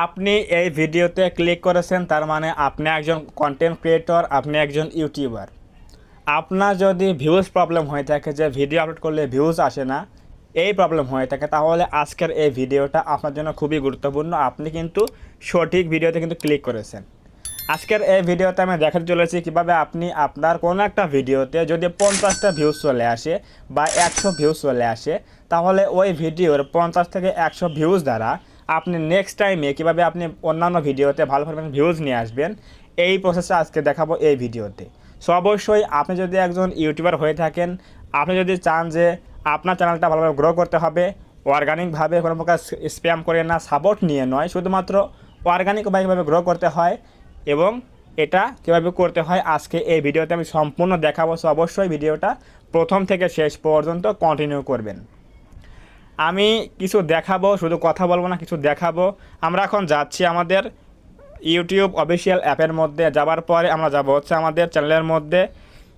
আপনি এই ভিডিওতে ক্লিক করেছেন, তার মানে আপনি একজন কন্টেন্ট ক্রিয়েটর, আপনি একজন ইউটিউবার। আপনার যদি ভিউজ প্রবলেম হয়ে থাকে, যে ভিডিও আপলোড করলে ভিউজ আসে না, এই প্রবলেম হয়ে থাকে, তাহলে আজকের এই ভিডিওটা আপনার জন্য খুবই গুরুত্বপূর্ণ। আপনি কিন্তু সঠিক ভিডিওতে কিন্তু ক্লিক করেছেন। আজকের এই ভিডিওতে আমি দেখাতে চলেছি কীভাবে আপনি আপনার কোনো একটা ভিডিওতে যদি 50টা ভিউজ চলে আসে বা 100 ভিউজ চলে আসে, তাহলে ওই ভিডিওর 50 থেকে 100 ভিউজ দ্বারা আপনি নেক্সট টাইমে কীভাবে আপনি অন্যান্য ভিডিওতে ভালো পরিমাণ ভিউজ নিয়ে আসবেন, এই প্রসেসটা আজকে দেখাবো এই ভিডিওতে। সো অবশ্যই আপনি যদি একজন ইউটিউবার হয়ে থাকেন, আপনি যদি চান যে আপনার চ্যানেলটা ভালোভাবে গ্রো করতে হবে, অর্গানিকভাবে কোনো প্রকার স্প্যাম করে না, সাপোর্ট নিয়ে নয়, শুধুমাত্র অর্গানিকভাবে কীভাবে গ্রো করতে হয় এবং এটা কীভাবে করতে হয় আজকে এই ভিডিওতে আমি সম্পূর্ণ দেখাবো। সো অবশ্যই ভিডিওটা প্রথম থেকে শেষ পর্যন্ত কন্টিনিউ করবেন। আমি কিছু দেখাবো, শুধু কথা বলবো না, কিছু দেখাবো। আমরা এখন যাচ্ছি আমাদের ইউটিউব অফিসিয়াল অ্যাপের মধ্যে। যাওয়ার পরে আমরা যাব হচ্ছে আমাদের চ্যানেলের মধ্যে।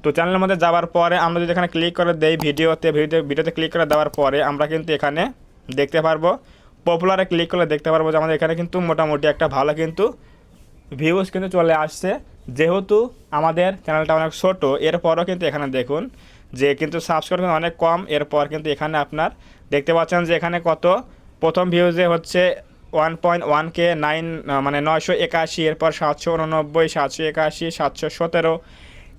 তো চ্যানেলের মধ্যে যাওয়ার পরে আমরা যদি এখানে ক্লিক করে দেই ভিডিওতে ক্লিক করে দেওয়ার পরে আমরা কিন্তু এখানে দেখতে পারবো, পপুলারে ক্লিক করলে দেখতে পারবো যে আমাদের এখানে কিন্তু মোটামুটি একটা ভালো কিন্তু ভিউজ কিন্তু চলে আসছে। যেহেতু আমাদের চ্যানেলটা অনেক ছোট, এরপরও কিন্তু এখানে দেখুন যে কিন্তু সাবস্ক্রাইব অনেক কম। এরপর কিন্তু এখানে আপনার দেখতে পাচ্ছেন যে এখানে কত, প্রথম ভিউজে হচ্ছে 1.1K 981, এরপর 789, 781, 717।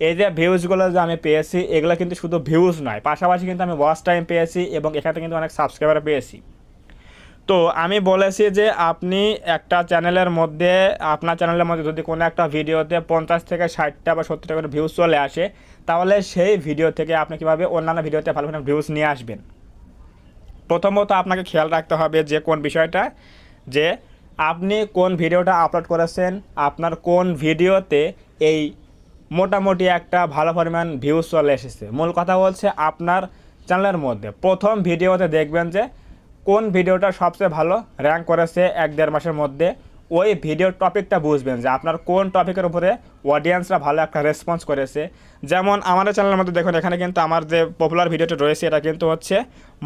এই যে ভিউজগুলো যে আমি পেয়েছি, এগুলো কিন্তু শুধু ভিউজ নয়, পাশাপাশি কিন্তু আমি ওয়াচ টাইম পেয়েছি এবং এখানে কিন্তু অনেক সাবস্ক্রাইবার পেয়েছি। তো আমি বলেছি যে আপনি একটা চ্যানেলের মধ্যে, আপনার চ্যানেলের মধ্যে যদি কোনো একটা ভিডিওতে 50 থেকে 60টা বা 70টা করে ভিউজ চলে আসে, তাহলে সেই ভিডিও থেকে আপনি কীভাবে অন্যান্য ভিডিওতে ভালো ভালো ভিউজ নিয়ে আসবেন। প্রথমত আপনাকে খেয়াল রাখতে হবে যে কোন বিষয়টা, যে আপনি কোন ভিডিওটা আপলোড করেছেন, আপনার কোন ভিডিওতে এই মোটামুটি একটা ভালো পরিমাণ ভিউজ চলে এসেছে। মূল কথা বলছে আপনার চ্যানেলের মধ্যে প্রথম ভিডিওতে দেখবেন যে কোন ভিডিওটা সবচেয়ে ভালো র্যাঙ্ক করেছে 1-1.5 মাসের মধ্যে। ওই ভিডিওর টপিকটা বুঝবেন যে আপনার কোন টপিকের উপরে অডিয়েন্সরা ভালো একটা রেসপন্স করেছে। যেমন আমাদের চ্যানেলের মধ্যে দেখুন, এখানে কিন্তু আমার যে পপুলার ভিডিওটা রয়েছে, এটা কিন্তু হচ্ছে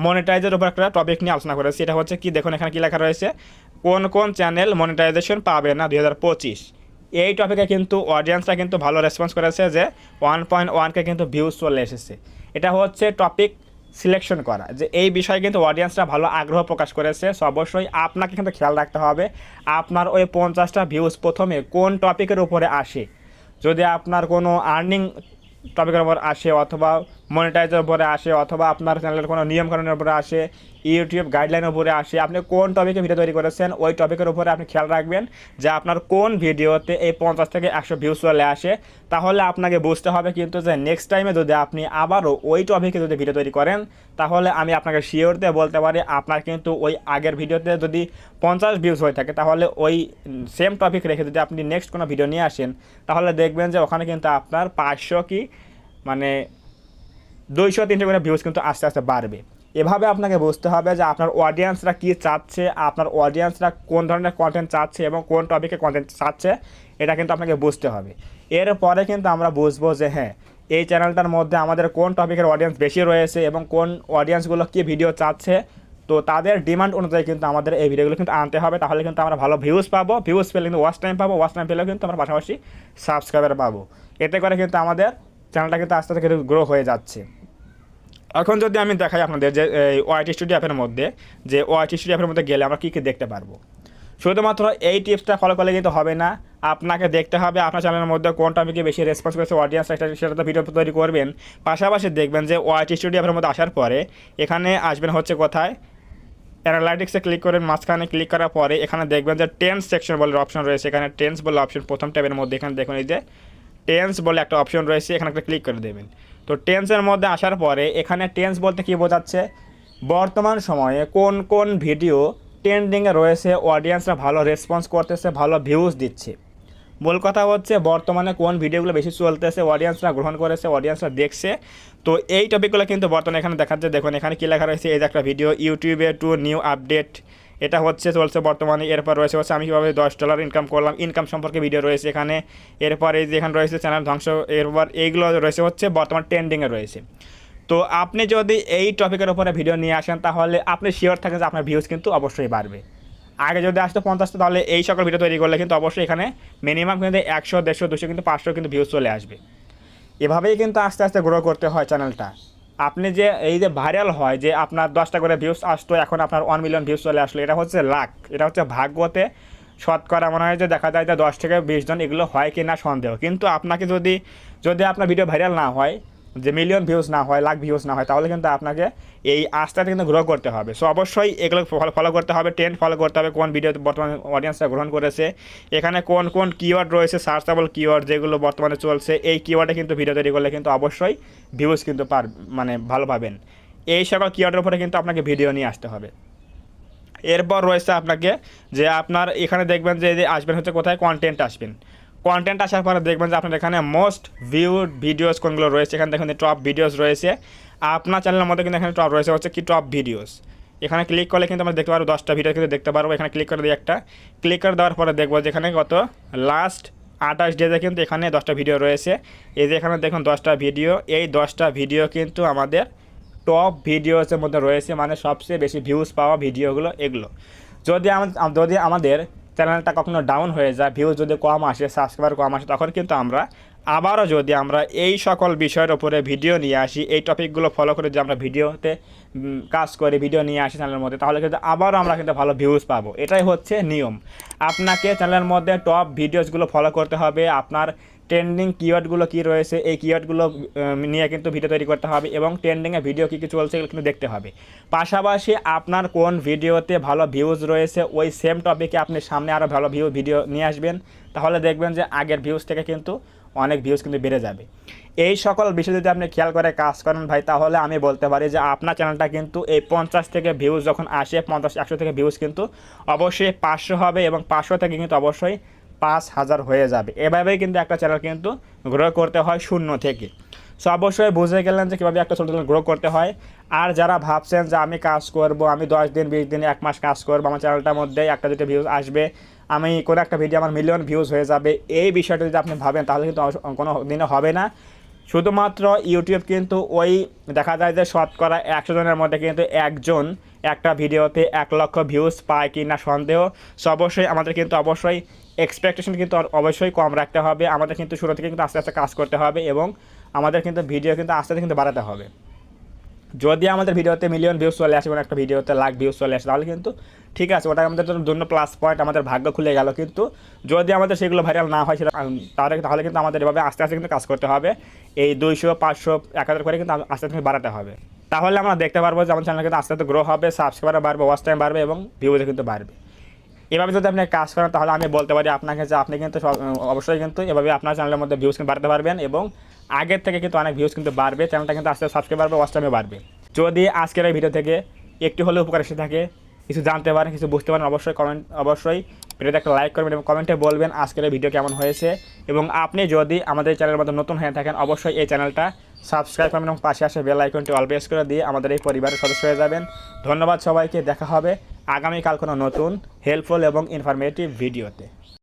মনিটাইজের উপর একটা টপিক নিয়ে আলোচনা করেছি। এটা হচ্ছে কি, দেখুন এখানে কী লেখা রয়েছে, কোন কোন চ্যানেল মনিটাইজেশন পাবে না 2025। এই টপিকে কিন্তু অডিয়েন্সরা কিন্তু ভালো রেসপন্স করেছে, যে 1.1K কিন্তু ভিউজ চলে এসেছে। এটা হচ্ছে টপিক সিলেকশন করা, যে এই বিষয়ে কিন্তু অডিয়েন্সরা ভালো আগ্রহ প্রকাশ করেছে। সো অবশ্যই আপনাকে কিন্তু খেয়াল রাখতে হবে আপনার ওই 50টা ভিউজ প্রথমে কোন টপিকের উপরে আসে। যদি আপনার কোনো আর্নিং টপিকের উপর আসে, অথবা মনিটাইজের উপরে আসে, অথবা আপনার চ্যানেলের কোনো নিয়মকানুনের উপরে আসে, ইউটিউব গাইডলাইনের উপরে আসে, আপনি কোন টপিকে ভিডিও তৈরি করেছেন ওই টপিকের উপরে আপনি খেয়াল রাখবেন যে আপনার কোন ভিডিওতে এই 50 থেকে 100 ভিউজ চলে আসে। তাহলে আপনাকে বুঝতে হবে কিন্তু যে নেক্সট টাইমে যদি আপনি আবারও ওই টপিকে যদি ভিডিও তৈরি করেন, তাহলে আমি আপনাকে শিওর দিয়ে বলতে পারি আপনার কিন্তু ওই আগের ভিডিওতে যদি 50 ভিউজ হয়ে থাকে, তাহলে ওই সেম টপিক রেখে যদি আপনি নেক্সট কোনো ভিডিও নিয়ে আসেন, তাহলে দেখবেন যে ওখানে কিন্তু আপনার 500 কি 200-300 করে ভিউজ কিন্তু আস্তে আস্তে বাড়বে। এভাবে আপনাকে বুঝতে হবে যে আপনার অডিয়েন্সরা কী চাচ্ছে, আপনার অডিয়েন্সরা কোন ধরনের কন্টেন্ট চাচ্ছে এবং কোন টপিকে কন্টেন্ট চাচ্ছে, এটা কিন্তু আপনাকে বুঝতে হবে। এরপরে কিন্তু আমরা বুঝবো যে হ্যাঁ, এই চ্যানেলটার মধ্যে আমাদের কোন টপিকের অডিয়েন্স বেশি রয়েছে এবং কোন অডিয়েন্সগুলো কী ভিডিও চাচ্ছে। তো তাদের ডিমান্ড অনুযায়ী কিন্তু আমাদের এই ভিডিওগুলো কিন্তু আনতে হবে, তাহলে কিন্তু আমরা ভালো ভিউজ পাবো, ভিউজ পেলে কিন্তু ওয়াচ টাইম পাবো, ওয়াচ টাইম পেলেও কিন্তু আমরা পাশাপাশি সাবস্ক্রাইবার পাবো। এতে করে কিন্তু আমাদের চ্যানেলটা কিন্তু আস্তে আস্তে গ্রো হয়ে যাচ্ছে। এখন যদি আমি দেখাই আপনাদের যে ওয়াইটি স্টুডিও অ্যাপের মধ্যে, যে ওয়াইটি স্টুডিও অ্যাপের মধ্যে গেলে আমরা কী কী দেখতে পারবো। শুধুমাত্র এই টিপসটা ফলো করলে কিন্তু হবে না, আপনাকে দেখতে হবে আপনার চ্যানেলের মধ্যে কোন টপিকে বেশি রেসপন্স করেছে অডিয়েন্স, সেটা ভিডিও তৈরি করবেন। পাশাপাশি দেখবেন যে ওয়াইটি স্টুডিও অ্যাপের মধ্যে আসার পরে এখানে আসবেন হচ্ছে কোথায়, অ্যানালাইটিক্সে ক্লিক করেন, মাঝখানে ক্লিক করার পরে এখানে দেখবেন যে টেন্স সেকশন বলে অপশন রয়েছে। এখানে টেন্স বলে অপশন প্রথম ট্যাবের মধ্যে এখানে দেখুন এই যে টেন্স বলে একটা অপশন রয়েছে, এখানে একটা ক্লিক করে দেবেন। তো টেন্সের মধ্যে আসার পরে এখানে টেন্স বলতে কী বোঝাচ্ছে, বর্তমান সময়ে কোন কোন ভিডিও ট্রেন্ডিংয়ে রয়েছে, অডিয়েন্সরা ভালো রেসপন্স করতেছে, ভালো ভিউজ দিচ্ছে। মূল কথা হচ্ছে বর্তমানে কোন ভিডিওগুলো বেশি চলতেছে, অডিয়েন্সরা গ্রহণ করেছে, অডিয়েন্সরা দেখছে। তো এই টপিকগুলো কিন্তু বর্তমানে এখানে দেখাচ্ছে। দেখুন এখানে কী লেখা রয়েছে, এই যে একটা ভিডিও, ইউটিউবে টু নিউ আপডেট, এটা চলছে বর্তমানে। এরপর রয়েছে আমি কীভাবে $10 ইনকাম করলাম, ইনকাম সম্পর্কে ভিডিও রয়েছে এখানে। এরপর এই যে এখানে রয়েছে চ্যানেল ধ্বংস, এরপর এইগুলো রয়েছে বর্তমান ট্রেন্ডিংয়ে রয়েছে। তো আপনি যদি এই টপিকের উপরে ভিডিও নিয়ে আসেন, তাহলে আপনি শিওর থাকেন যে আপনার ভিউজ কিন্তু অবশ্যই বাড়বে। আগে যদি আসতো 50টা, তাহলে এই সকল ভিডিও তৈরি করলে কিন্তু অবশ্যই এখানে মিনিমাম কিন্তু 100, 150, 200 কিন্তু 500 কিন্তু ভিউজ চলে আসবে। এভাবেই কিন্তু আস্তে আস্তে গ্রো করতে হয় চ্যানেলটা। আপনি যে এই যে ভাইরাল হয় যে আপনার 10টা করে ভিউজ আসতো, এখন আপনার 1 মিলিয়ন ভিউজ চলে আসলো, এটা হচ্ছে লাক, এটা হচ্ছে ভাগ্যতে শতকরা মনে হয় যে দেখা যায় যে 10 থেকে 20 জন এগুলো হয় কি না সন্দেহ। কিন্তু আপনাকে যদি যদি আপনার ভিডিও ভাইরাল না হয়, যে মিলিয়ন ভিউজ না হয়, লাখ ভিউজ না হয়, তাহলে কিন্তু আপনাকে এই আস্তে আস্তে কিন্তু গ্রো করতে হবে। সো অবশ্যই এগুলো ফলো করতে হবে, ট্রেন্ড ফলো করতে হবে, কোন ভিডিও বর্তমানে অডিয়েন্সরা গ্রহণ করেছে, এখানে কোন কোন কিওয়ার্ড রয়েছে, সার্চেবল কিওয়ার্ড যেগুলো বর্তমানে চলছে, এই কিওয়ার্ডে কিন্তু ভিডিও তৈরি করলে কিন্তু অবশ্যই ভিউজ কিন্তু মানে ভালো পাবেন। এই সকল কিওয়ার্ডের উপরে কিন্তু আপনাকে ভিডিও নিয়ে আসতে হবে। এরপর রয়েছে আপনাকে যে আপনার এখানে দেখবেন যে আসবেন হচ্ছে কোথায়, কন্টেন্ট আসবেন। কন্টেন্ট আসার পরে দেখবেন যে আপনার এখানে মোস্ট ভিউড ভিডিওস কোনগুলো রয়েছে, এখানে দেখুন টপ ভিডিওস রয়েছে। আপনার চ্যানেলের মধ্যে কিন্তু এখানে টপ রয়েছে হচ্ছে কি টপ ভিডিওস। এখানে ক্লিক করলে কিন্তু আমরা দেখতে পারবো 10টা ভিডিও কিন্তু দেখতে পারবো। এখানে ক্লিক করে দিই একটা, ক্লিক করে দেওয়ার পরে দেখবো যেখানে কত লাস্ট 28 ডেজে কিন্তু এখানে 10টা ভিডিও রয়েছে। এই যে এখানে দেখুন 10টা ভিডিও, এই 10টা ভিডিও কিন্তু আমাদের টপ ভিডিওসের মধ্যে রয়েছে, মানে সবচেয়ে বেশি ভিউজ পাওয়া ভিডিওগুলো এগুলো। যদি আমাদের চ্যানেলটা কখনো ডাউন হয়ে যায়, ভিউজ যদি কম আসে, সাবস্ক্রাইবার কম আসে, তখন কিন্তু আমরা আবারও যদি আমরা এই সকল বিষয়ের ওপরে ভিডিও নিয়ে আসি, এই টপিকগুলো ফলো করে যদি আমরা ভিডিওতে কাজ করে ভিডিও নিয়ে আসি চ্যানেলের মধ্যে, তাহলে কিন্তু আবারও আমরা কিন্তু ভালো ভিউজ পাবো। এটাই হচ্ছে নিয়ম। আপনাকে চ্যানেলের মধ্যে টপ ভিডিওসগুলো ফলো করতে হবে, আপনার ট্রেন্ডিং কিওয়ার্ডগুলো কী রয়েছে এই কিওয়ার্ডগুলো নিয়ে কিন্তু ভিডিও তৈরি করতে হবে, এবং ট্রেন্ডিংয়ে ভিডিও কী কী চলছে এগুলো কিন্তু দেখতে হবে। পাশাপাশি আপনার কোন ভিডিওতে ভালো ভিউজ রয়েছে ওই সেম টপিকে আপনি সামনে আরও ভালো ভিডিও নিয়ে আসবেন, তাহলে দেখবেন যে আগের ভিউজ থেকে কিন্তু অনেক ভিউজ কিন্তু বেড়ে যাবে। এই সকল বিষয় যদি আপনি খেয়াল করে কাজ করেন ভাই, তাহলে আমি বলতে পারি যে আপনার চ্যানেলটা কিন্তু এই 50 থেকে ভিউজ যখন আসে, 50-100 থেকে ভিউজ কিন্তু অবশ্যই 500 হবে, এবং 500 থেকে কিন্তু অবশ্যই 5000 হয়ে যাবে। এভাবেই কিন্তু একটা চ্যানেল কিন্তু গ্রো করতে হয় শূন্য থেকে। সো অবশ্যই বুঝে গেলেন যে কীভাবে একটা ছোটো চ্যানেল গ্রো করতে হয়। আর যারা ভাবছেন যে আমি কাজ করব, আমি 10 দিন 20 দিন 1 মাস কাজ করবো, আমার চ্যানেলটার মধ্যে একটা দুটো ভিউজ আসবে, আমি কোনো একটা ভিডিও আমার মিলিয়ন ভিউজ হয়ে যাবে, এই বিষয়টা যদি আপনি ভাবেন তাহলে কিন্তু কোনো দিনও হবে না। শুধুমাত্র ইউটিউব কিন্তু ওই দেখা যায় যে শতকরা 100 জনের মধ্যে কিন্তু একজন একটা ভিডিওতে 1 লক্ষ ভিউজ পায় কি না সন্দেহ। সো অবশ্যই আমাদের কিন্তু অবশ্যই এক্সপেকটেশন কিন্তু অবশ্যই কম রাখতে হবে। আমাদের কিন্তু শুরু থেকে কিন্তু আস্তে আস্তে কাজ করতে হবে, এবং আমাদের কিন্তু ভিডিও কিন্তু আস্তে আস্তে কিন্তু বাড়াতে হবে। যদি আমাদের ভিডিওতে মিলিয়ন ভিউজ চলে আসে, কোনো একটা ভিডিওতে লাখ ভিউজ চলে আসে, তাহলে কিন্তু ঠিক আছে, ওটা আমাদের জন্য প্লাস পয়েন্ট, আমাদের ভাগ্য খুলে গেল। কিন্তু যদি আমাদের সেগুলো ভাইরাল না হয় সেটা তাহলে কিন্তু আমাদের এভাবে আস্তে আস্তে কিন্তু কাজ করতে হবে। এই 200, 500, 1000 করে কিন্তু আস্তে আস্তে বাড়াতে হবে। তাহলে আমরা দেখতে পারবো যে আমার চ্যানেল কিন্তু আস্তে আস্তে গ্রো হবে, সাবস্ক্রাইবার বাড়বে, ওয়াচ টাইম বাড়বে, এবং ভিউজও কিন্তু বাড়বে। এভাবে যদি আপনি কাজ করেন তাহলে আমি বলতে পারি আপনাকে যে আপনি কিন্তু অবশ্যই কিন্তু এভাবে আপনার চ্যানেলের মধ্যে ভিউজ কিন্তু বাড়াতে পারবেন, এবং আগের থেকে কিন্তু অনেক ভিউজ কিন্তু বাড়বে, চ্যানেলটা কিন্তু আস্তে আস্তে সাবস্ক্রাইব বাড়বে, ওয়াচ টাইমে বাড়বে। যদি আজকের এই ভিডিও থেকে একটু হলেও উপকার এসে থাকে, কিছু জানতে পারেন, কিছু বুঝতে পারেন, অবশ্যই ভিডিওতে একটা লাইক করবেন এবং কমেন্টে বলবেন আজকের এই ভিডিও কেমন হয়েছে। এবং আপনি যদি আমাদের চ্যানেলের মধ্যে নতুন হয়ে থাকেন, অবশ্যই এই চ্যানেলটা সাবস্ক্রাইব করবেন এবং পাশে আসে বেল আইকনটি অল প্রেস করে দিয়ে আমাদের এই পরিবারের সদস্য হয়ে যাবেন। ধন্যবাদ সবাইকে, দেখা হবে আগামীকাল কোনো নতুন হেল্পফুল এবং ইনফরমেটিভ ভিডিওতে।